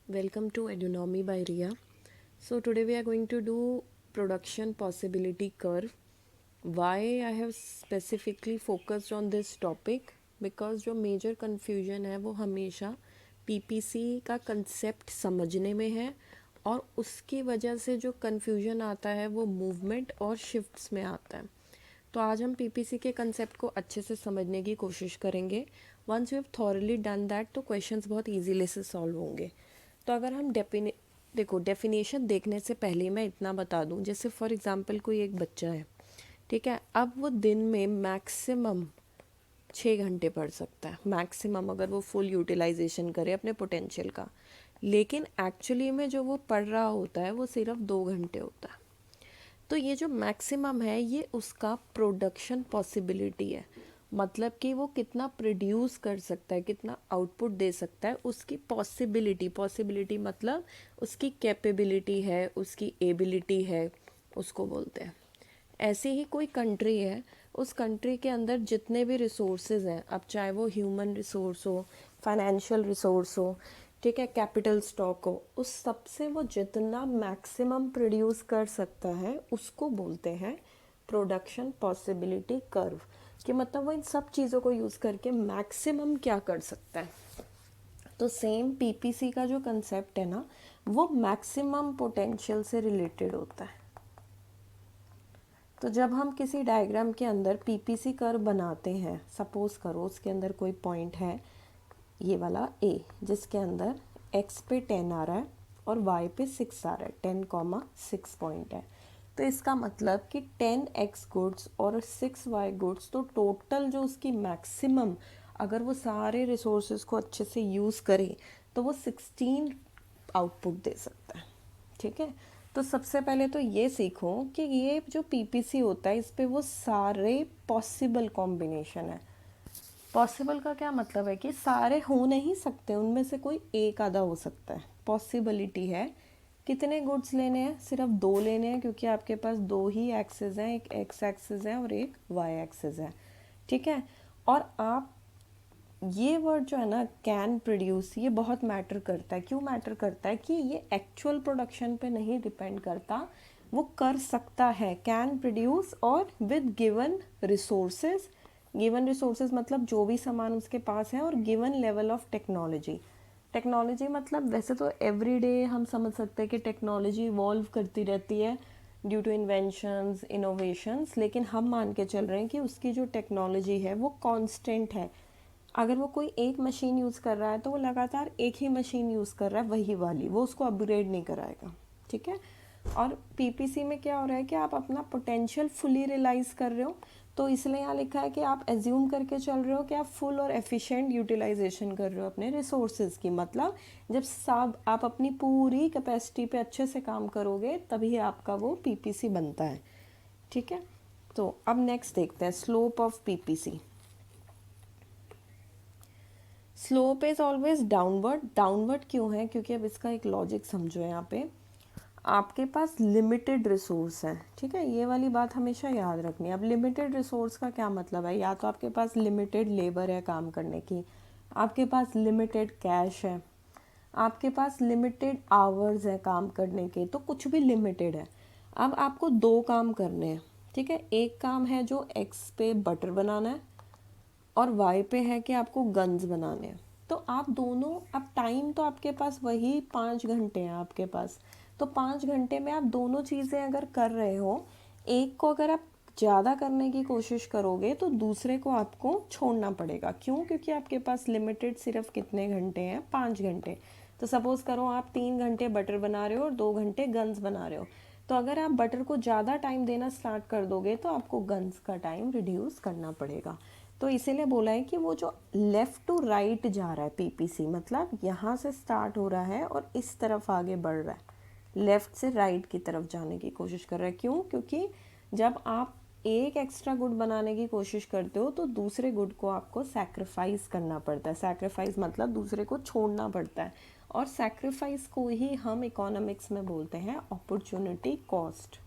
Welcome to Edunomy by Ria. So today we are going to do production possibility curve. Why I have specifically focused on this topic? Because जो major confusion है वो हमेशा PPC का concept समझने में है और उसकी वजह से जो confusion आता है वो movement और shifts में आता है. तो आज हम पीपीसी के कंसेप्ट को अच्छे से समझने की कोशिश करेंगे. Once you have thoroughly done that तो क्वेश्चंस बहुत इजीली से सॉल्व होंगे. तो अगर हम डेफिनेशन देखने से पहले मैं इतना बता दूं, जैसे फॉर एग्जांपल कोई एक बच्चा है, ठीक है, अब वो दिन में मैक्सिमम 6 घंटे पढ़ सकता है, मैक्सिमम अगर वो फुल यूटिलाइजेशन करे अपने पोटेंशियल का. लेकिन एक्चुअली में जो वो पढ़ रहा होता है वो सिर्फ 2 घंटे होता है. तो ये जो मैक्सिमम है ये उसका प्रोडक्शन पॉसिबिलिटी है. मतलब कि वो कितना प्रोड्यूस कर सकता है, कितना आउटपुट दे सकता है, उसकी पॉसिबिलिटी मतलब उसकी कैपेबिलिटी है, उसकी एबिलिटी है, उसको बोलते हैं. ऐसी ही कोई कंट्री है, उस कंट्री के अंदर जितने भी रिसोर्सेज हैं, अब चाहे वो ह्यूमन रिसोर्स हो, फाइनेंशियल रिसोर्स हो, ठीक है, कैपिटल स्टॉक हो, उस सब से वो जितना मैक्सिमम प्रोड्यूस कर सकता है उसको बोलते हैं प्रोडक्शन पॉसिबिलिटी कर्व. कि मतलब वो इन सब चीज़ों को यूज़ करके मैक्सिमम क्या कर सकता है. तो सेम पीपीसी का जो कंसेप्ट है ना, वो मैक्सिमम पोटेंशियल से रिलेटेड होता है. तो जब हम किसी डायग्राम के अंदर पीपीसी कर्व बनाते हैं, सपोज करो उसके अंदर कोई पॉइंट है, ये वाला ए, जिसके अंदर x पे 10 आ रहा है और y पे 6 आ रहा है, 10,6 पॉइंट है. तो इसका मतलब कि 10x गुड्स और 6y गुड्स, तो टोटल जो उसकी मैक्सिमम, अगर वो सारे रिसोर्सेज को अच्छे से यूज़ करे तो वो 16 आउटपुट दे सकता है. ठीक है. तो सबसे पहले तो ये सीखो कि ये जो पीपीसी होता है इस पे वो सारे पॉसिबल कॉम्बिनेशन है. पॉसिबल का क्या मतलब है कि सारे हो नहीं सकते, उनमें से कोई एक आधा हो सकता है. पॉसिबिलिटी है. कितने गुड्स लेने हैं? सिर्फ 2 लेने हैं, क्योंकि आपके पास 2 ही एक्सेस हैं, एक एक्स एक्सेस है और एक वाई एक्सेस है. ठीक है. और आप ये वर्ड जो है ना, कैन प्रोड्यूस, ये बहुत मैटर करता है. क्यों मैटर करता है? कि ये एक्चुअल प्रोडक्शन पे नहीं डिपेंड करता, वो कर सकता है. कैन प्रोड्यूस और with given resources. Given resources मतलब जो भी सामान उसके पास है, और given level of technology. Technology मतलब वैसे तो एवरी डे हम समझ सकते हैं कि टेक्नोलॉजी इवॉल्व करती रहती है ड्यू टू इन्वेंशंस, इनोवेशंस, लेकिन हम मान के चल रहे हैं कि उसकी जो टेक्नोलॉजी है वो कांस्टेंट है. अगर वो कोई एक मशीन यूज़ कर रहा है तो वो लगातार एक ही मशीन यूज़ कर रहा है, वही वाली, वो उसको अपग्रेड नहीं कराएगा. ठीक है. और पीपीसी में क्या हो रहा है कि आप अपना पोटेंशियल फुली रियलाइज़ कर रहे हो, तो इसलिए यहाँ लिखा है कि आप एज्यूम करके चल रहे हो कि आप फुल और एफिशिएंट यूटिलाइजेशन कर रहे हो अपने रिसोर्सेज की. मतलब जब सब आप अपनी पूरी कैपेसिटी पे अच्छे से काम करोगे तभी आपका वो पीपीसी बनता है. ठीक है. तो अब नेक्स्ट देखते हैं slope of PPC. Slope is always downward. Downward क्यों है? क्योंकि अब इसका एक लॉजिक समझो. यहाँ पे आपके पास लिमिटेड रिसोर्स है. ठीक है. ये वाली बात हमेशा याद रखनी है. अब लिमिटेड रिसोर्स का क्या मतलब है? या तो आपके पास लिमिटेड लेबर है काम करने की, आपके पास लिमिटेड कैश है, आपके पास लिमिटेड आवर्स है काम करने के, तो कुछ भी लिमिटेड है. अब आपको 2 काम करने हैं. ठीक है. एक काम है जो एक्स पे बटर बनाना है, और वाई पे है कि आपको गन्स बनाने हैं. तो आप दोनों, अब टाइम तो आपके पास वही 5 घंटे हैं आपके पास. तो 5 घंटे में आप दोनों चीज़ें अगर कर रहे हो, एक को अगर आप ज़्यादा करने की कोशिश करोगे तो दूसरे को आपको छोड़ना पड़ेगा. क्यों? क्योंकि आपके पास लिमिटेड सिर्फ कितने घंटे हैं? 5 घंटे. तो सपोज़ करो आप 3 घंटे बटर बना रहे हो और 2 घंटे गन्स बना रहे हो. तो अगर आप बटर को ज़्यादा टाइम देना स्टार्ट कर दोगे तो आपको गन्स का टाइम रिड्यूस करना पड़ेगा. तो इसीलिए बोला है कि वो जो लेफ़्ट टू राइट जा रहा है पीपीसी, मतलब यहाँ से स्टार्ट हो रहा है और इस तरफ आगे बढ़ रहा है, लेफ़्ट से राइट की तरफ जाने की कोशिश कर रहा है. क्यों? क्योंकि जब आप एक एक्स्ट्रा गुड बनाने की कोशिश करते हो तो दूसरे गुड को आपको सैक्रिफाइस करना पड़ता है. सैक्रिफाइस मतलब दूसरे को छोड़ना पड़ता है, और सैक्रिफाइस को ही हम इकोनॉमिक्स में बोलते हैं अपॉर्चुनिटी कॉस्ट.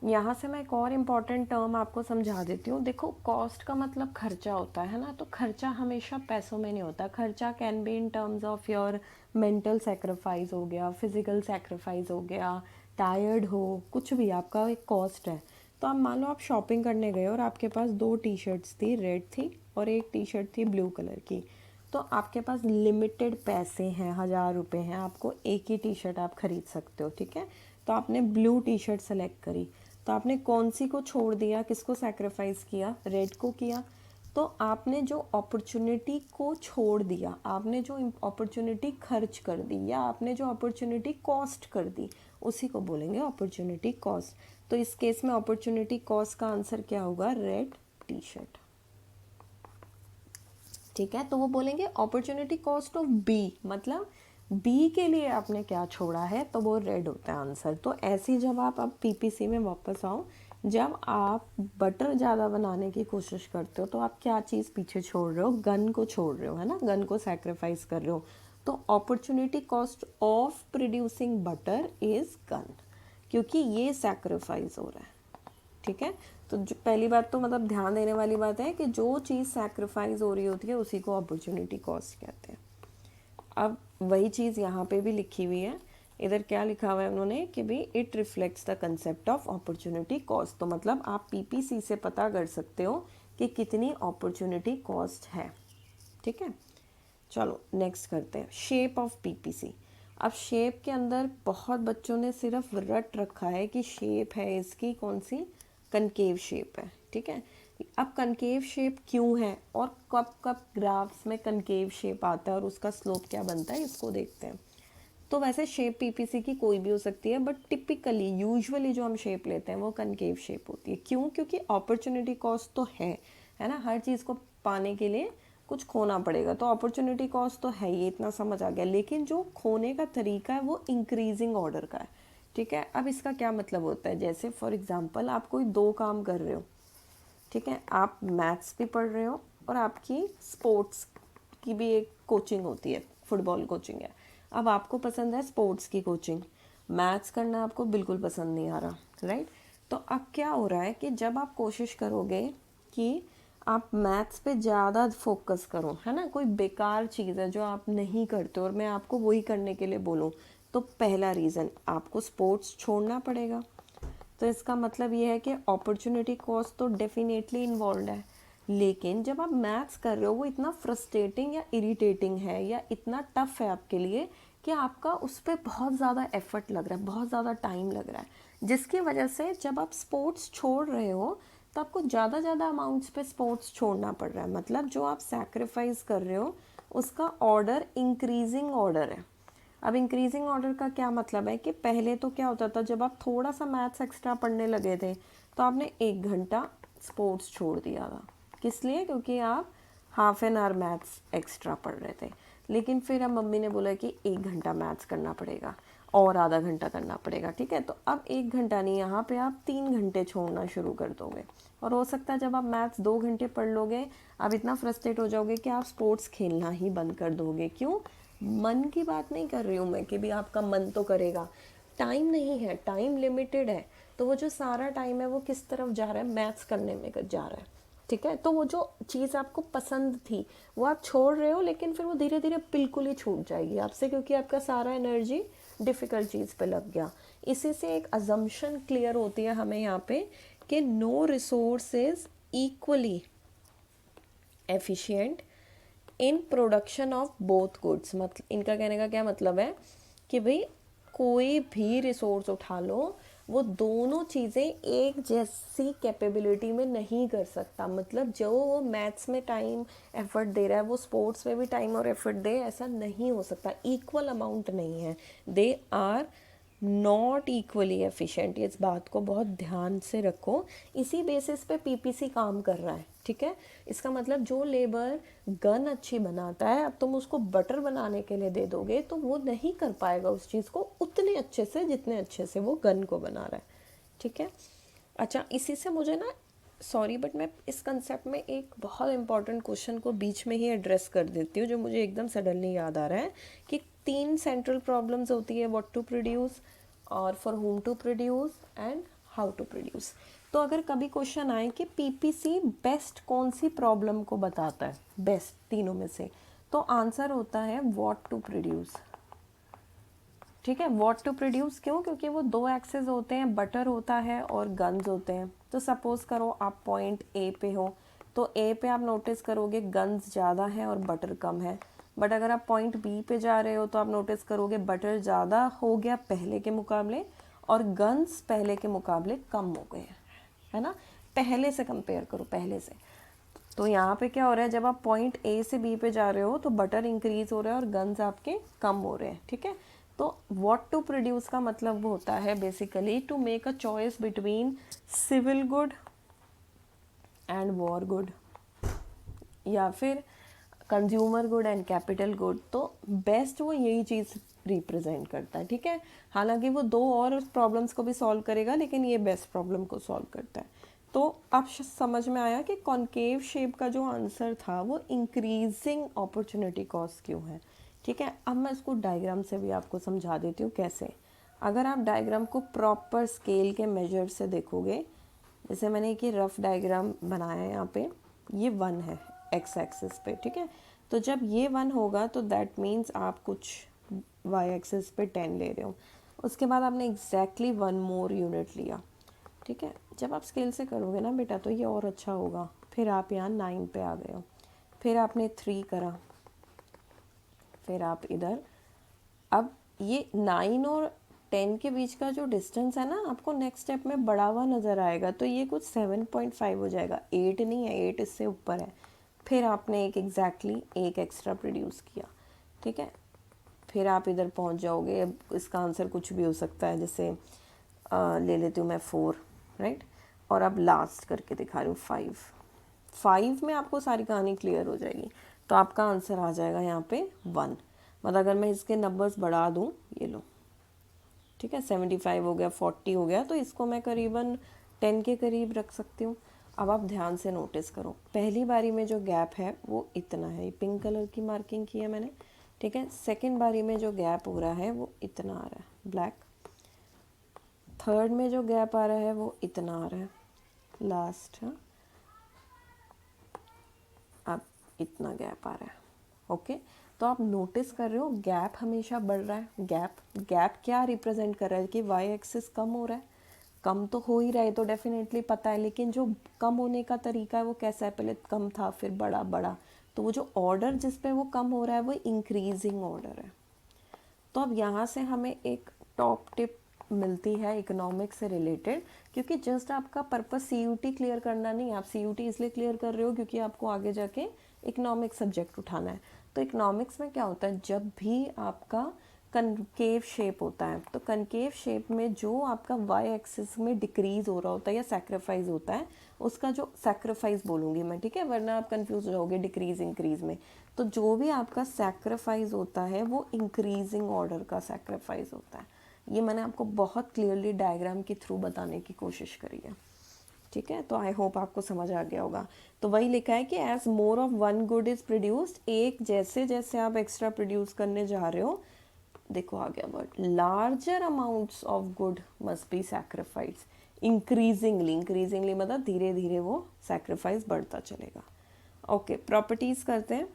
यहाँ से मैं एक और इम्पॉर्टेंट टर्म आपको समझा देती हूँ। देखो, कॉस्ट का मतलब खर्चा होता है ना, तो खर्चा हमेशा पैसों में नहीं होता। खर्चा can be in terms of your mental sacrifice हो गया, फिजिकल सेक्रीफाइस हो गया, टायर्ड हो, कुछ भी आपका एक कॉस्ट है। तो आप मान लो आप शॉपिंग करने गए और आपके पास 2 टी शर्ट्स थी, रेड थी और एक टी शर्ट थी ब्लू कलर की। तो आपके पास लिमिटेड पैसे हैं, 1000 रुपये हैं, आपको एक ही टी शर्ट आप खरीद सकते हो, ठीक है। तो आपने ब्लू टी शर्ट सेलेक्ट करी, तो आपने कौन सी को छोड़ दिया, किसको सैक्रिफाइस किया, रेड को किया। तो आपने जो अपॉर्चुनिटी को छोड़ दिया, आपने जो अपॉर्चुनिटी खर्च कर दी, या आपने जो अपॉर्चुनिटी कॉस्ट कर दी, उसी को बोलेंगे अपॉर्चुनिटी कॉस्ट। तो इस केस में अपॉर्चुनिटी कॉस्ट का आंसर क्या होगा, रेड टी शर्ट, ठीक है। तो वो बोलेंगे अपॉर्चुनिटी कॉस्ट ऑफ बी, मतलब बी के लिए आपने क्या छोड़ा है, तो वो रेड होता है आंसर। तो ऐसे ही जब आप अब पीपीसी में वापस आओ, जब आप बटर ज़्यादा बनाने की कोशिश करते हो तो आप क्या चीज़ पीछे छोड़ रहे हो, गन को छोड़ रहे हो, है ना, गन को सैक्रिफाइस कर रहे हो। तो opportunity cost of producing butter is gonna, क्योंकि ये सैक्रिफाइस हो रहा है, ठीक है। तो जो पहली बात तो मतलब ध्यान देने वाली बात है कि जो चीज़ सैक्रिफाइस हो रही होती है उसी को अपॉर्चुनिटी कॉस्ट कहते हैं। अब वही चीज़ यहाँ पे भी लिखी हुई है। इधर क्या लिखा हुआ है उन्होंने कि भाई it reflects the concept of opportunity cost. तो मतलब आप पीपीसी से पता कर सकते हो कि कितनी अपॉर्चुनिटी कॉस्ट है, ठीक है। चलो नेक्स्ट करते हैं, शेप ऑफ पीपीसी। अब शेप के अंदर बहुत बच्चों ने सिर्फ रट रखा है कि शेप है इसकी कौन सी, कनकेव शेप है, ठीक है। अब कनकेव शेप क्यों है और कब कब ग्राफ्स में कनकेव शेप आता है और उसका स्लोप क्या बनता है, इसको देखते हैं। तो वैसे शेप पीपीसी की कोई भी हो सकती है, बट टिपिकली यूजुअली जो हम शेप लेते हैं वो कनकेव शेप होती है। क्यों, क्योंकि अपॉर्चुनिटी कॉस्ट तो है ना, हर चीज़ को पाने के लिए कुछ खोना पड़ेगा, तो अपॉर्चुनिटी कॉस्ट तो है, ये इतना समझ आ गया। लेकिन जो खोने का तरीका है वो इंक्रीजिंग ऑर्डर का है, ठीक है। अब इसका क्या मतलब होता है, जैसे फॉर एग्जांपल आप कोई 2 काम कर रहे हो, ठीक है, आप मैथ्स भी पढ़ रहे हो और आपकी स्पोर्ट्स की भी एक कोचिंग होती है, फुटबॉल कोचिंग है। अब आपको पसंद है स्पोर्ट्स की कोचिंग, मैथ्स करना आपको बिल्कुल पसंद नहीं आ रहा, राइट। तो अब क्या हो रहा है कि जब आप कोशिश करोगे कि आप मैथ्स पे ज़्यादा फोकस करो, है ना, कोई बेकार चीज़ है जो आप नहीं करते और मैं आपको वही करने के लिए बोलूँ, तो पहला रीज़न आपको स्पोर्ट्स छोड़ना पड़ेगा। तो इसका मतलब ये है कि अपॉर्चुनिटी कॉस्ट तो डेफिनेटली इन्वॉल्व है। लेकिन जब आप मैथ्स कर रहे हो वो इतना फ्रस्ट्रेटिंग या इरिटेटिंग है या इतना टफ है आपके लिए कि आपका उस पर बहुत ज़्यादा एफर्ट लग रहा है, बहुत ज़्यादा टाइम लग रहा है, जिसकी वजह से जब आप स्पोर्ट्स छोड़ रहे हो तो आपको ज़्यादा अमाउंट्स पे स्पोर्ट्स छोड़ना पड़ रहा है। मतलब जो आप सैक्रिफाइस कर रहे हो उसका ऑर्डर इंक्रीजिंग ऑर्डर है। अब इंक्रीजिंग ऑर्डर का क्या मतलब है कि पहले तो क्या होता था, जब आप थोड़ा सा मैथ्स एक्स्ट्रा पढ़ने लगे थे तो आपने 1 घंटा स्पोर्ट्स छोड़ दिया था, किस लिए, क्योंकि आप half an hour maths extra पढ़ रहे थे। लेकिन फिर अब मम्मी ने बोला कि 1 घंटा मैथ्स करना पड़ेगा और आधा घंटा करना पड़ेगा, ठीक है। तो अब 1 घंटा नहीं, यहाँ पे आप 3 घंटे छोड़ना शुरू कर दोगे। और हो सकता है जब आप मैथ्स 2 घंटे पढ़ लोगे आप इतना फ्रस्ट्रेट हो जाओगे कि आप स्पोर्ट्स खेलना ही बंद कर दोगे। क्यों, मन की बात नहीं कर रही हूँ मैं कि भी आपका मन तो करेगा, टाइम नहीं है, टाइम लिमिटेड है। तो वो जो सारा टाइम है वो किस तरफ जा रहा है, मैथ्स करने में जा रहा है, ठीक है। तो वो जो चीज़ आपको पसंद थी वो आप छोड़ रहे हो, लेकिन फिर वो धीरे धीरे बिल्कुल ही छूट जाएगी आपसे, क्योंकि आपका सारा एनर्जी डिफ़िकल्ट चीज़ पे लग गया। इसी से एक अजम्पशन क्लियर होती है हमें यहाँ पे कि no resource is equally efficient in production of both goods. मतलब इनका कहने का क्या मतलब है कि भाई कोई भी रिसोर्स उठा लो वो दोनों चीज़ें एक जैसी कैपेबिलिटी में नहीं कर सकता। मतलब जो वो मैथ्स में टाइम एफर्ट दे रहा है वो स्पोर्ट्स में भी टाइम और एफर्ट दे, ऐसा नहीं हो सकता, इक्वल अमाउंट नहीं है, they are not equally efficient. इस बात को बहुत ध्यान से रखो, इसी बेसिस पे पीपीसी काम कर रहा है, ठीक है। इसका मतलब जो लेबर गन अच्छी बनाता है, अब तुम उसको बटर बनाने के लिए दे दोगे तो वो नहीं कर पाएगा उस चीज़ को उतने अच्छे से जितने अच्छे से वो गन को बना रहा है, ठीक है। अच्छा, इसी से मुझे ना, सॉरी बट मैं इस कंसेप्ट में एक बहुत इंपॉर्टेंट क्वेश्चन को बीच में ही एड्रेस कर देती हूँ जो मुझे एकदम सडनली याद आ रहा है कि 3 सेंट्रल प्रॉब्लम्स होती है, व्हाट टू प्रोड्यूस और for whom to produce and how to produce. तो अगर कभी क्वेश्चन आए कि पीपीसी बेस्ट कौन सी प्रॉब्लम को बताता है, बेस्ट तीनों में से, तो आंसर होता है व्हाट टू प्रोड्यूस। ठीक है, व्हाट टू प्रोड्यूस क्यों? क्योंकि वो दो एक्सेस होते हैं, बटर होता है और गन्स होते हैं। तो सपोज करो आप पॉइंट ए पे हो, तो ए पे आप नोटिस करोगे गन्स ज़्यादा है और बटर कम है। बट अगर आप पॉइंट बी पे जा रहे हो तो आप नोटिस करोगे बटर ज़्यादा हो गया पहले के मुकाबले और गन्स पहले के मुकाबले कम हो गए हैं, है ना। पहले से कंपेयर करो, पहले से। तो यहाँ पे क्या हो रहा है, जब आप पॉइंट ए से बी पे जा रहे हो तो बटर इंक्रीज हो रहा है और गन्स आपके कम हो रहे हैं। ठीक है, तो व्हाट टू प्रोड्यूस का मतलब होता है basically to make a choice between civil good and war good, या फिर consumer good and capital good. तो बेस्ट वो यही चीज़ रिप्रेजेंट करता है। ठीक है, हालांकि वो दो और प्रॉब्लम्स को भी सॉल्व करेगा, लेकिन ये बेस्ट प्रॉब्लम को सॉल्व करता है। तो अब समझ में आया कि कॉन्केव शेप का जो आंसर था वो इंक्रीजिंग अपॉर्चुनिटी कॉस्ट क्यों है। ठीक है, अब मैं इसको डायग्राम से भी आपको समझा देती हूँ कैसे। अगर आप डायग्राम को प्रॉपर स्केल के मेजर से देखोगे, जैसे मैंने एक रफ डायग्राम बनाया है यहाँ पे, ये 1 है एक्स एक्सिस पे। ठीक है, तो जब ये 1 होगा तो दैट मीन्स आप कुछ वाई एक्सिस पे 10 ले रहे हो। उसके बाद आपने एग्जैक्टली 1 मोर यूनिट लिया। ठीक है, जब आप स्केल से करोगे ना बेटा तो ये और अच्छा होगा। फिर आप यहाँ 9 पे आ गए हो, फिर आपने 3 करा, फिर आप इधर, अब ये 9 और 10 के बीच का जो डिस्टेंस है ना, आपको नेक्स्ट स्टेप में बढ़ा हुआ नज़र आएगा। तो ये कुछ 7.5 हो जाएगा, 8 नहीं है, 8 इससे ऊपर है। फिर आपने एक एग्जैक्टली एक एक्स्ट्रा प्रोड्यूस किया। ठीक है, फिर आप इधर पहुंच जाओगे। अब इसका आंसर कुछ भी हो सकता है, जैसे ले लेती हूँ मैं 4, राइट। और अब लास्ट करके दिखा रही हूँ 5 में आपको सारी कहानी क्लियर हो जाएगी। तो आपका आंसर आ जाएगा यहाँ पे 1। मतलब अगर मैं इसके नंबर्स बढ़ा दूँ, ये लो, ठीक है, 75 हो गया, 40 हो गया, तो इसको मैं करीबन 10 के करीब रख सकती हूँ। अब आप ध्यान से नोटिस करो, पहली बारी में जो गैप है वो इतना है, पिंक कलर की मार्किंग की है मैंने। ठीक है, सेकेंड बारी में जो गैप हो रहा है वो इतना आ रहा है, ब्लैक। थर्ड में जो गैप आ रहा है वो इतना आ रहा है, लास्ट। हाँ, अब इतना गैप आ रहा है। ओके, तो आप नोटिस कर रहे हो गैप हमेशा बढ़ रहा है। गैप क्या रिप्रेजेंट कर रहा है कि वाई एक्सिस कम हो रहा है। कम तो हो ही रहा है, तो डेफिनेटली पता है, लेकिन जो कम होने का तरीका है वो कैसा है, पहले कम था फिर बड़ा बड़ा। तो वो जो ऑर्डर जिस पे वो कम हो रहा है वो इंक्रीजिंग ऑर्डर है। तो अब यहाँ से हमें एक टॉप टिप मिलती है इकोनॉमिक्स से रिलेटेड, क्योंकि जस्ट आपका पर्पस सीयूटी क्लियर करना नहीं, आप सीयूटी इसलिए क्लियर कर रहे हो क्योंकि आपको आगे जाके इकोनॉमिक्स सब्जेक्ट उठाना है। तो इकोनॉमिक्स में क्या होता है, जब भी आपका कनकेव शेप होता है, तो कनकेव शेप में जो आपका वाई एक्सिस में डिक्रीज हो रहा होता है या सैक्रिफाइस होता है, उसका जो सैक्रिफाइस बोलूँगी मैं, ठीक है, वरना आप कंफ्यूज हो जाओगे डिक्रीज इंक्रीज में। तो जो भी आपका सैक्रिफाइस होता है वो इंक्रीजिंग ऑर्डर का सैक्रिफाइस होता है। ये मैंने आपको बहुत क्लियरली डायग्राम के थ्रू बताने की कोशिश करी है। ठीक है, तो आई होप आपको समझ आ गया होगा। तो वही लिखा है कि as more of one good is produced, एक जैसे जैसे आप एक्स्ट्रा प्रोड्यूस करने जा रहे हो, देखो आ गया word, larger amounts of good must be sacrifice increasingly मतलब धीरे धीरे वो सैक्रिफाइस बढ़ता चलेगा। ओके, प्रॉपर्टीज करते हैं।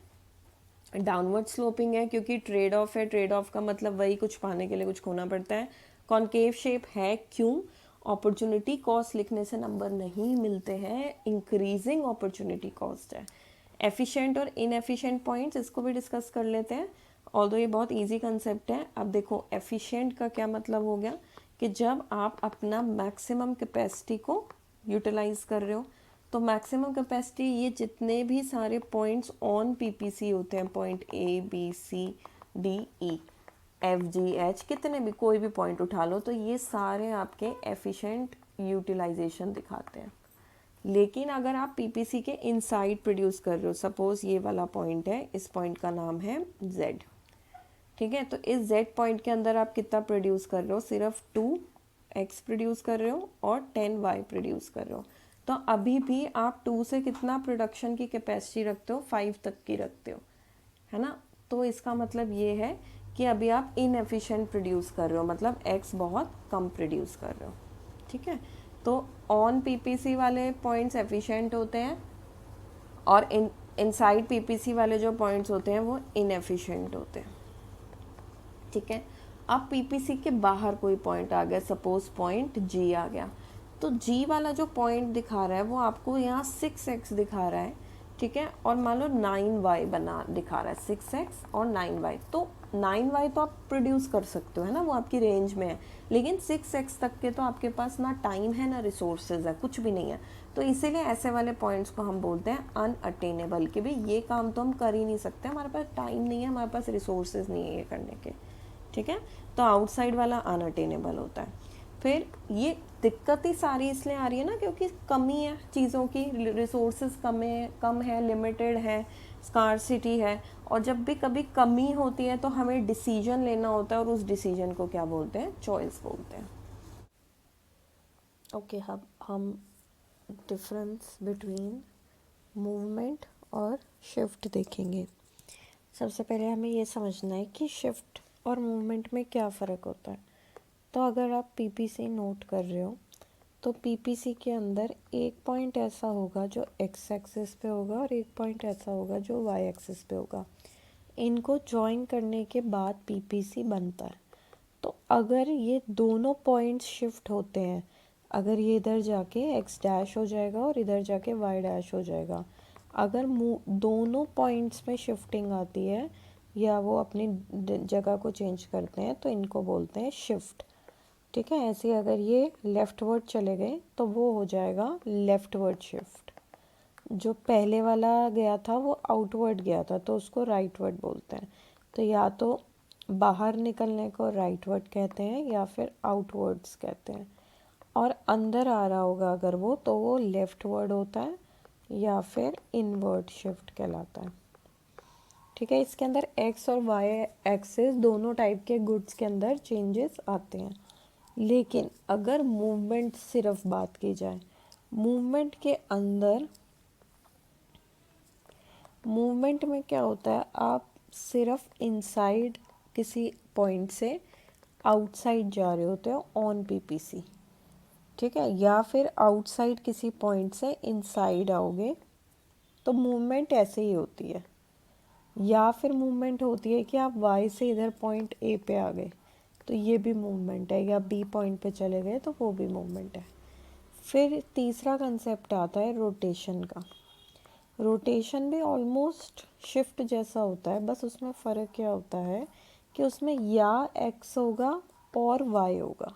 डाउनवर्ड स्लोपिंग है क्योंकि ट्रेड ऑफ है, ट्रेड ऑफ का मतलब वही कुछ पाने के लिए कुछ खोना पड़ता है। कॉन्केव शेप है क्यों, अपॉर्चुनिटी कॉस्ट लिखने से नंबर नहीं मिलते हैं, इंक्रीजिंग अपॉर्चुनिटी कॉस्ट है। एफिशिएंट और इनएफिशिएंट पॉइंट्स, इसको भी डिस्कस कर लेते हैं, ऑल्दो ये बहुत इजी कंसेप्ट है। अब देखो एफिशिएंट का क्या मतलब हो गया कि जब आप अपना मैक्सिमम कैपेसिटी को यूटिलाइज कर रहे हो। तो मैक्सिमम कैपेसिटी, ये जितने भी सारे पॉइंट्स ऑन पीपीसी होते हैं, point A B C D E F G H, कितने भी कोई भी पॉइंट उठा लो, तो ये सारे आपके एफिशिएंट यूटिलाइजेशन दिखाते हैं। लेकिन अगर आप पीपीसी के इनसाइड प्रोड्यूस कर रहे हो, सपोज ये वाला पॉइंट है, इस पॉइंट का नाम है जेड, ठीक है, तो इस जेड पॉइंट के अंदर आप कितना प्रोड्यूस कर रहे हो, सिर्फ 2x प्रोड्यूस कर रहे हो और 10y प्रोड्यूस कर रहे हो। तो अभी भी आप 2 से कितना प्रोडक्शन की कैपेसिटी रखते हो, 5 तक की रखते हो, है ना। तो इसका मतलब ये है कि अभी आप इनएफिशिएंट प्रोड्यूस कर रहे हो, मतलब x बहुत कम प्रोड्यूस कर रहे हो। ठीक है, तो ऑन पीपीसी वाले पॉइंट्स एफिशिएंट होते हैं और इनसाइड पीपीसी वाले जो पॉइंट्स होते हैं वो इनएफिशिएंट होते हैं। ठीक है, अब पीपीसी के बाहर कोई पॉइंट आ गया, सपोज पॉइंट जी आ गया, तो जी वाला जो पॉइंट दिखा रहा है वो आपको यहाँ 6x दिखा रहा है। ठीक है, और मान लो 9y बना दिखा रहा है, 6x और 9y, तो 9y तो आप प्रोड्यूस कर सकते हो, है ना, वो आपकी रेंज में है, लेकिन 6x तक के तो आपके पास ना टाइम है ना रिसोर्सेज है, कुछ भी नहीं है। तो इसीलिए ऐसे वाले पॉइंट्स को हम बोलते हैं अनअटेनेबल, कि भाई ये काम तो हम कर ही नहीं सकते, हमारे पास टाइम नहीं है, हमारे पास रिसोर्सेज नहीं है ये करने के। ठीक है, तो आउटसाइड वाला अनअटेनेबल होता है। फिर ये दिक्कत ही सारी इसलिए आ रही है ना क्योंकि कमी है चीज़ों की, रिसोर्सेज कम है, लिमिटेड है, स्कार्सिटी है, और जब भी कभी कमी होती है तो हमें डिसीजन लेना होता है, और उस डिसीजन को क्या बोलते हैं, चॉइस बोलते हैं। ओके, हम डिफरेंस बिटवीन मूवमेंट और शिफ्ट देखेंगे। सबसे पहले हमें ये समझना है कि शिफ्ट और मूवमेंट में क्या फ़र्क होता है। तो अगर आप पीपीसी नोट कर रहे हो तो पीपीसी के अंदर एक पॉइंट ऐसा होगा जो एक्स एक्सिस पे होगा और एक पॉइंट ऐसा होगा जो वाई एक्सिस पे होगा। इनको जॉइन करने के बाद पीपीसी बनता है। तो अगर ये दोनों पॉइंट्स शिफ्ट होते हैं, अगर ये इधर जाके एक्स डैश हो जाएगा और इधर जाके वाई डैश हो जाएगा, अगर दोनों पॉइंट्स में शिफ्टिंग आती है या वो अपनी जगह को चेंज करते हैं तो इनको बोलते हैं शिफ्ट। ठीक है, ऐसे अगर ये लेफ्टवर्ड चले गए तो वो हो जाएगा लेफ्टवर्ड शिफ्ट। जो पहले वाला गया था वो आउटवर्ड गया था तो उसको राइटवर्ड बोलते हैं। तो या तो बाहर निकलने को राइटवर्ड कहते हैं या फिर आउटवर्ड्स कहते हैं, और अंदर आ रहा होगा अगर वो तो वो लेफ्टवर्ड होता है या फिर इनवर्ड शिफ्ट कहलाता है। ठीक है, इसके अंदर एक्स और वाई एक्सिस दोनों टाइप के गुड्स के अंदर चेंजेस आते हैं। लेकिन अगर मूवमेंट सिर्फ बात की जाए, मूवमेंट के अंदर मूवमेंट में क्या होता है, आप सिर्फ इनसाइड किसी पॉइंट से आउटसाइड जा रहे होते हो ऑन पीपीसी। ठीक है, या फिर आउटसाइड किसी पॉइंट से इनसाइड आओगे तो मूवमेंट ऐसे ही होती है। या फिर मूवमेंट होती है कि आप वाई से इधर पॉइंट ए पे आ गए तो ये भी मूवमेंट है, या बी पॉइंट पे चले गए तो वो भी मूवमेंट है। फिर तीसरा कंसेप्ट आता है रोटेशन का। रोटेशन भी ऑलमोस्ट शिफ्ट जैसा होता है, बस उसमें फ़र्क क्या होता है कि उसमें या एक्स होगा और वाई होगा।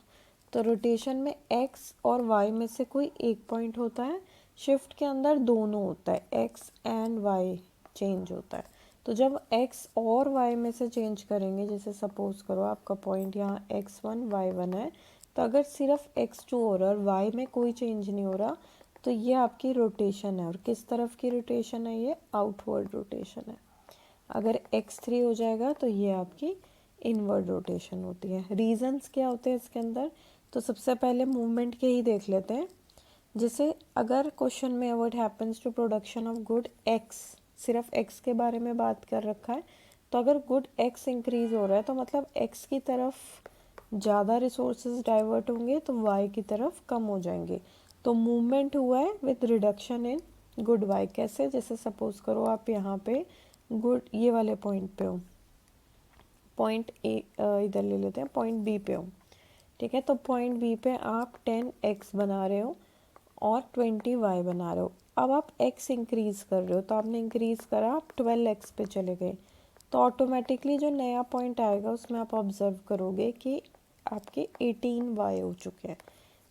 तो रोटेशन में एक्स और वाई में से कोई एक पॉइंट होता है, शिफ्ट के अंदर दोनों होता है, एक्स एंड वाई चेंज होता है। तो जब एक्स और वाई में से चेंज करेंगे, जैसे सपोज करो आपका पॉइंट यहाँ x1 y1 है, तो अगर सिर्फ x2 हो रहा है और y में कोई चेंज नहीं हो रहा तो ये आपकी रोटेशन है। और किस तरफ की रोटेशन है, ये आउटवर्ड रोटेशन है। अगर x3 हो जाएगा तो ये आपकी इनवर्ड रोटेशन होती है। रीजंस क्या होते हैं इसके अंदर, तो सबसे पहले मूवमेंट के ही देख लेते हैं। जैसे अगर क्वेश्चन में what happens to production of good X, सिर्फ एक्स के बारे में बात कर रखा है, तो अगर गुड एक्स इंक्रीज हो रहा है तो मतलब एक्स की तरफ ज़्यादा रिसोर्सेज डाइवर्ट होंगे तो वाई की तरफ कम हो जाएंगे। तो मूवमेंट हुआ है with reduction in good Y. कैसे, जैसे सपोज करो आप यहाँ पे गुड ये वाले पॉइंट पे हो, पॉइंट ए इधर ले लेते हैं, पॉइंट बी पे हो। ठीक है, तो पॉइंट बी पे आप 10x बना रहे हो और 20y बना रहे हो। अब आप x इंक्रीज़ कर रहे हो, तो आपने इंक्रीज़ करा, आप 12x पे चले गए, तो ऑटोमेटिकली जो नया पॉइंट आएगा उसमें आप ऑब्जर्व करोगे कि आपके 18y हो चुके हैं,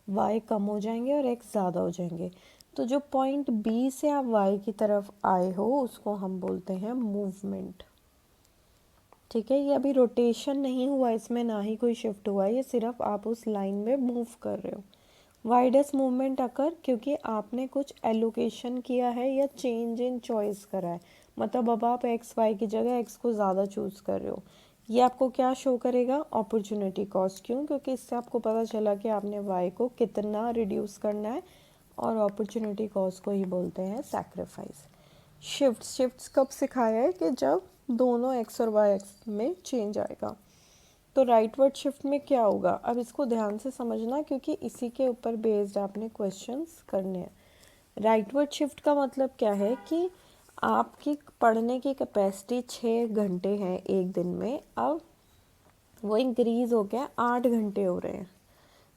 y कम हो जाएंगे और x ज़्यादा हो जाएंगे। तो जो पॉइंट B से आप y की तरफ आए हो उसको हम बोलते हैं मूवमेंट। ठीक है, ये अभी रोटेशन नहीं हुआ इसमें, ना ही कोई शिफ्ट हुआ है, ये सिर्फ आप उस लाइन में मूव कर रहे हो। वाई डज मूवमेंट अकर, क्योंकि आपने कुछ एलोकेशन किया है या चेंज इन चॉइस करा है, मतलब अब आप एक्स वाई की जगह एक्स को ज़्यादा चूज़ कर रहे हो। ये आपको क्या शो करेगा, अपॉर्चुनिटी कॉस्ट। क्यों, क्योंकि इससे आपको पता चला कि आपने वाई को कितना रिड्यूस करना है, और अपॉर्चुनिटी कॉस्ट को ही बोलते हैं सैक्रिफाइस। शिफ्ट्स कब सिखाया है कि जब दोनों एक्स और वाई एक्स में चेंज आएगा। तो राइटवर्ड शिफ्ट में क्या होगा, अब इसको ध्यान से समझना क्योंकि इसी के ऊपर बेस्ड आपने क्वेश्चंस करने हैं। राइटवर्ड शिफ्ट का मतलब क्या है कि आपकी पढ़ने की कैपेसिटी 6 घंटे है एक दिन में, अब वो इंक्रीज़ हो गया 8 घंटे हो रहे हैं,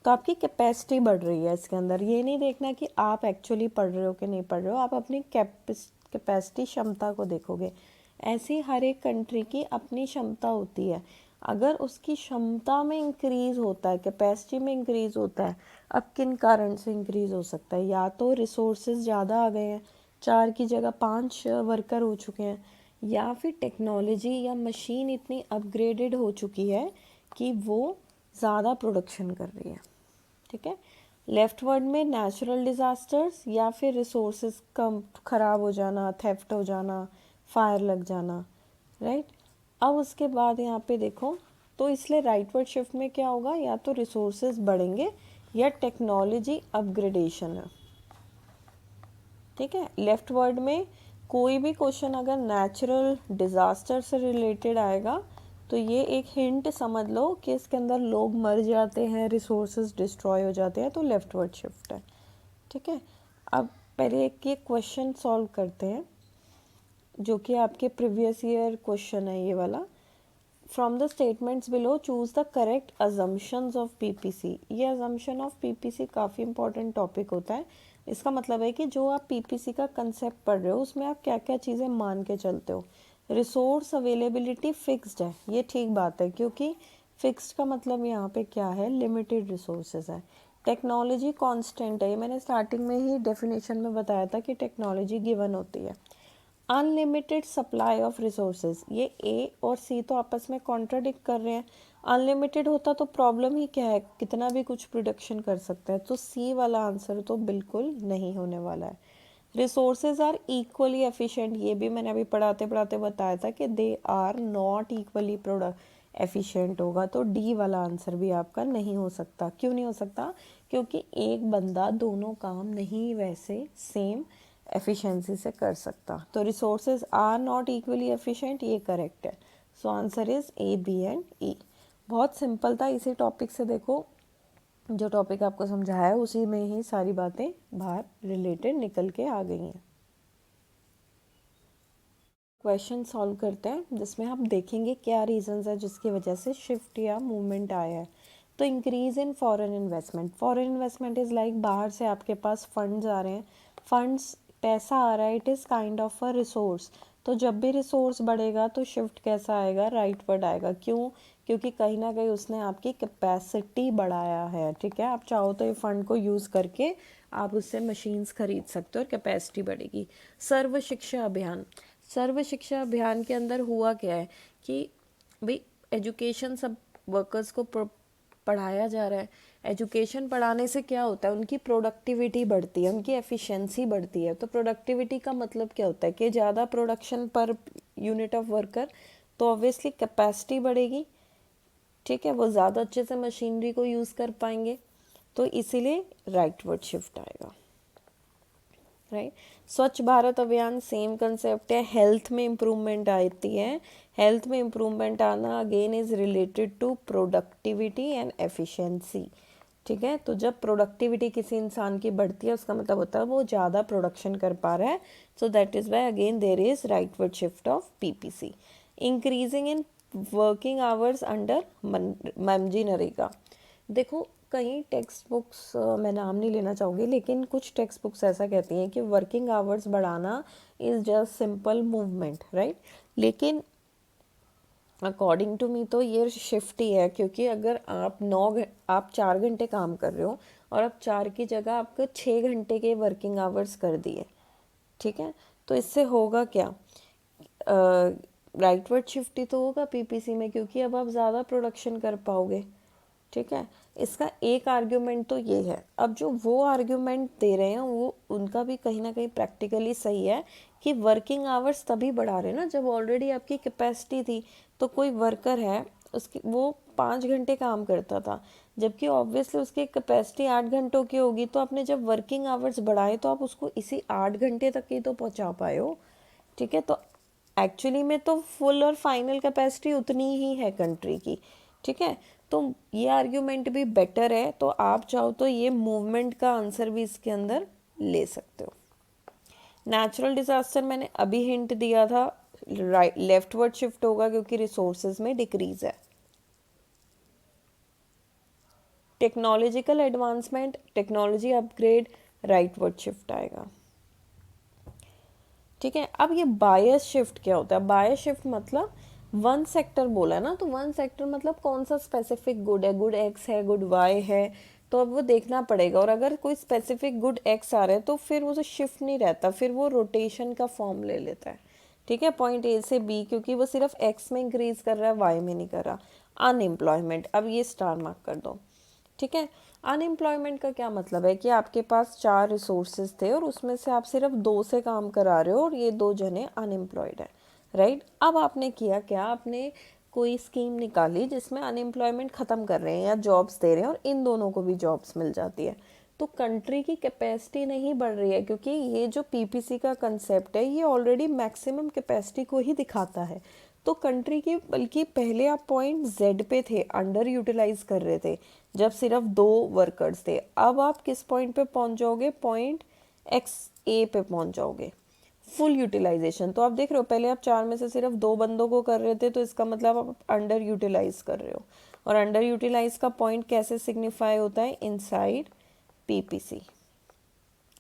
तो आपकी कैपेसिटी बढ़ रही है इसके अंदर। ये नहीं देखना कि आप एक्चुअली पढ़ रहे हो कि नहीं पढ़ रहे हो, आप अपनी कैपेसिटी क्षमता को देखोगे। ऐसी हर एक कंट्री की अपनी क्षमता होती है, अगर उसकी क्षमता में इंक्रीज़ होता है, कैपेसिटी में इंक्रीज़ होता है, अब किन कारण से इंक्रीज़ हो सकता है, या तो रिसोर्सेज ज़्यादा आ गए हैं, 4 की जगह 5 वर्कर हो चुके हैं, या फिर टेक्नोलॉजी या मशीन इतनी अपग्रेडेड हो चुकी है कि वो ज़्यादा प्रोडक्शन कर रही है। ठीक है, लेफ्ट वर्ड में नेचुरल डिज़ास्टर्स या फिर रिसोर्सेज कम ख़राब हो जाना, थेफ्ट हो जाना, फायर लग जाना, राइट। अब उसके बाद यहाँ पे देखो, तो इसलिए राइटवर्ड शिफ्ट में क्या होगा, या तो रिसोर्सेज बढ़ेंगे या टेक्नोलॉजी अपग्रेडेशन है। ठीक है, लेफ्ट वर्ड में कोई भी क्वेश्चन अगर नेचुरल डिज़ास्टर से रिलेटेड आएगा तो ये एक हिंट समझ लो कि इसके अंदर लोग मर जाते हैं, रिसोर्सेज डिस्ट्रॉय हो जाते हैं, तो लेफ्ट वर्ड शिफ्ट है। ठीक है, अब पहले एक ये क्वेश्चन सॉल्व करते हैं जो कि आपके प्रीवियस ईयर क्वेश्चन है ये वाला। From the statements below choose the correct assumptions of PPC. ये अजम्पशन ऑफ पीपीसी काफ़ी इंपॉर्टेंट टॉपिक होता है। इसका मतलब है कि जो आप पीपीसी का कंसेप्ट पढ़ रहे हो उसमें आप क्या क्या चीज़ें मान के चलते हो। रिसोर्स अवेलेबिलिटी फिक्स्ड है, ये ठीक बात है, क्योंकि फिक्स्ड का मतलब यहाँ पे क्या है, लिमिटेड रिसोर्सेज है। टेक्नोलॉजी कांस्टेंट है, ये मैंने स्टार्टिंग में ही डेफिनेशन में बताया था कि टेक्नोलॉजी गिवन होती है। अनलिमिटेड सप्लाई ऑफ रिसोर्सेज, ये ए और सी तो आपस में कॉन्ट्राडिक्ट कर रहे हैं। अनलिमिटेड होता तो प्रॉब्लम ही क्या है, कितना भी कुछ प्रोडक्शन कर सकता है, तो सी वाला आंसर तो बिल्कुल नहीं होने वाला है। रिसोर्सेज आर इक्वली एफिशिएंट, ये भी मैंने अभी पढ़ाते पढ़ाते बताया था कि they are not equally product efficient होगा, तो डी वाला आंसर भी आपका नहीं हो सकता। क्यों नहीं हो सकता, क्योंकि एक बंदा दोनों काम नहीं वैसे सेम एफिशिएंसी से कर सकता। तो resources are not equally efficient, ये करेक्ट है। So answer is A, B and E. बहुत सिंपल था, इसी टॉपिक से देखो जो टॉपिक आपको समझाया है उसी में ही सारी बातें बाहर रिलेटेड निकल के आ गई हैं। क्वेश्चन सॉल्व करते हैं जिसमें हम देखेंगे क्या रीजंस है जिसकी वजह से शिफ्ट या मूवमेंट आया है। तो increase in foreign investment, foreign investment is like बाहर से आपके पास फंड्स आ रहे हैं, फंड्स पैसा आ रहा है, it is kind of a resource. तो जब भी रिसोर्स बढ़ेगा तो शिफ्ट कैसा आएगा, राइटवर्ड आएगा। क्यों, क्योंकि कहीं ना कहीं उसने आपकी कैपेसिटी बढ़ाया है। ठीक है, आप चाहो तो ये फंड को यूज़ करके आप उससे मशीन्स खरीद सकते हो और कैपेसिटी बढ़ेगी। सर्व शिक्षा अभियान, सर्व शिक्षा अभियान के अंदर हुआ क्या है कि भाई एजुकेशन सब वर्कर्स को पढ़ाया जा रहा है। एजुकेशन पढ़ाने से क्या होता है, उनकी प्रोडक्टिविटी बढ़ती है, उनकी एफिशिएंसी बढ़ती है। तो प्रोडक्टिविटी का मतलब क्या होता है कि ज़्यादा production per unit of worker, तो ऑब्वियसली कैपेसिटी बढ़ेगी। ठीक है, वो ज़्यादा अच्छे से मशीनरी को यूज़ कर पाएंगे, तो इसीलिए राइटवर्ड शिफ्ट आएगा। Right, Swachh Bharat Abhiyan same concept है, हेल्थ में इम्प्रूवमेंट आती है। हेल्थ में इम्प्रूवमेंट आना again is related to productivity and efficiency. ठीक है, तो जब प्रोडक्टिविटी किसी इंसान की बढ़ती है उसका मतलब होता है वो ज़्यादा प्रोडक्शन कर पा रहा है। So that is why again there is rightward shift of PPC. Increasing in working hours under MG NREGA. देखो कई टेक्स्ट बुक्स, मैं नाम नहीं लेना चाहूँगी, लेकिन कुछ टेक्स्ट बुक्स ऐसा कहती हैं कि वर्किंग आवर्स बढ़ाना is just simple movement, right. लेकिन अकॉर्डिंग टू मी तो ये शिफ्ट ही है, क्योंकि अगर आप 4 घंटे काम कर रहे हो और अब 4 की जगह आपको 6 घंटे के वर्किंग आवर्स कर दिए। ठीक है, तो इससे होगा क्या, राइटवर्ड शिफ्ट ही तो होगा पीपीसी में, क्योंकि अब आप ज़्यादा प्रोडक्शन कर पाओगे। ठीक है, इसका एक आर्ग्यूमेंट तो ये है। अब जो वो आर्ग्यूमेंट दे रहे हैं वो उनका भी कहीं ना कहीं प्रैक्टिकली सही है कि वर्किंग आवर्स तभी बढ़ा रहे हैं ना जब ऑलरेडी आपकी कैपेसिटी थी। तो कोई वर्कर है, उसकी वो 5 घंटे काम करता था, जबकि ऑब्वियसली उसकी कैपेसिटी 8 घंटों की होगी, तो आपने जब वर्किंग आवर्स बढ़ाए तो आप उसको इसी 8 घंटे तक ही तो पहुंचा पाए हो। ठीक है, तो एक्चुअली में तो फुल और फाइनल कैपेसिटी उतनी ही है कंट्री की। ठीक है, तो ये आर्ग्यूमेंट भी बेटर है, तो आप चाहो तो ये मूवमेंट का आंसर भी इसके अंदर ले सकते हो। नेचुरल डिजास्टर मैंने अभी हिंट दिया था, राइट लेफ्टवर्ड शिफ्ट होगा क्योंकि रिसोर्सेज में डिक्रीज है। Technological advancement, technology upgrade, rightward shift आएगा। ठीक है, अब ये बायस शिफ्ट क्या होता है? बायस शिफ्ट मतलब वन सेक्टर बोला है ना, तो वन सेक्टर मतलब कौन सा स्पेसिफिक गुड है, गुड एक्स है, गुड वाई है, तो अब वो देखना पड़ेगा। और अगर कोई स्पेसिफिक गुड एक्स आ रहा है तो फिर वो शिफ्ट नहीं रहता, फिर वो रोटेशन का फॉर्म ले लेता है। ठीक है, पॉइंट ए से बी, क्योंकि वो सिर्फ एक्स में इंक्रीज कर रहा है, वाई में नहीं कर रहा। अनएम्प्लॉयमेंट, अब ये स्टार मार्क कर दो। ठीक है, अनएम्प्लॉयमेंट का क्या मतलब है कि आपके पास 4 रिसोर्सेज थे और उसमें से आप सिर्फ 2 से काम करा रहे हो और ये 2 जने अनएम्प्लॉयड है, राइट। अब आपने किया क्या, आपने कोई स्कीम निकाली जिसमें अनएम्प्लॉयमेंट ख़त्म कर रहे हैं या जॉब्स दे रहे हैं और इन दोनों को भी जॉब्स मिल जाती है, तो कंट्री की कैपेसिटी नहीं बढ़ रही है, क्योंकि ये जो पीपीसी का कंसेप्ट है ये ऑलरेडी मैक्सिमम कैपेसिटी को ही दिखाता है। तो कंट्री की, बल्कि पहले आप पॉइंट जेड पे थे, अंडर यूटिलाइज कर रहे थे जब सिर्फ 2 वर्कर्स थे, अब आप किस पॉइंट पे पहुंच जाओगे? पॉइंट एक्स ए पे पहुंच जाओगे, फुल यूटिलाइजेशन। तो आप देख रहे हो, पहले आप 4 में से सिर्फ 2 बंदों को कर रहे थे, तो इसका मतलब आप अंडर यूटिलाइज कर रहे हो। और अंडर यूटिलाइज का पॉइंट कैसे सिग्निफाई होता है? Inside PPC.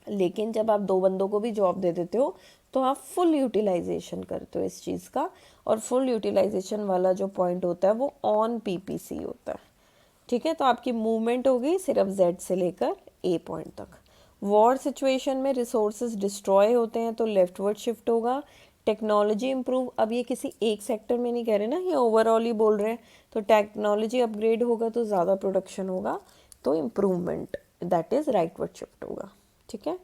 लेकिन जब आप 2 बंदों को भी जॉब दे देते हो तो आप फुल यूटिलाइजेशन करते हो इस चीज़ का, और फुल यूटिलाइजेशन वाला जो पॉइंट होता है वो ऑन पीपीसी होता है। ठीक है, तो आपकी मूवमेंट होगी सिर्फ जेड से लेकर ए पॉइंट तक। वॉर सिचुएशन में रिसोर्सेज डिस्ट्रॉय होते हैं तो लेफ्टवर्ड शिफ्ट होगा। टेक्नोलॉजी इम्प्रूव, अब ये किसी एक सेक्टर में नहीं कह रहे ना, ये ओवरऑल ही बोल रहे हैं, तो टेक्नोलॉजी अपग्रेड होगा तो ज़्यादा प्रोडक्शन होगा, तो improvement, that is rightward shift होगा। ठीक है,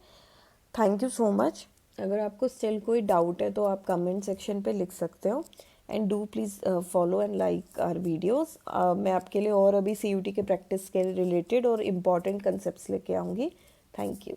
थैंक यू सो मच। अगर आपको स्टिल कोई डाउट है तो आप कमेंट सेक्शन पे लिख सकते हो, and do please follow and like our videos. मैं आपके लिए और अभी सीयूटी के प्रैक्टिस के रिलेटेड और इम्पॉर्टेंट कंसेप्ट्स लेके आऊँगी। Thank you.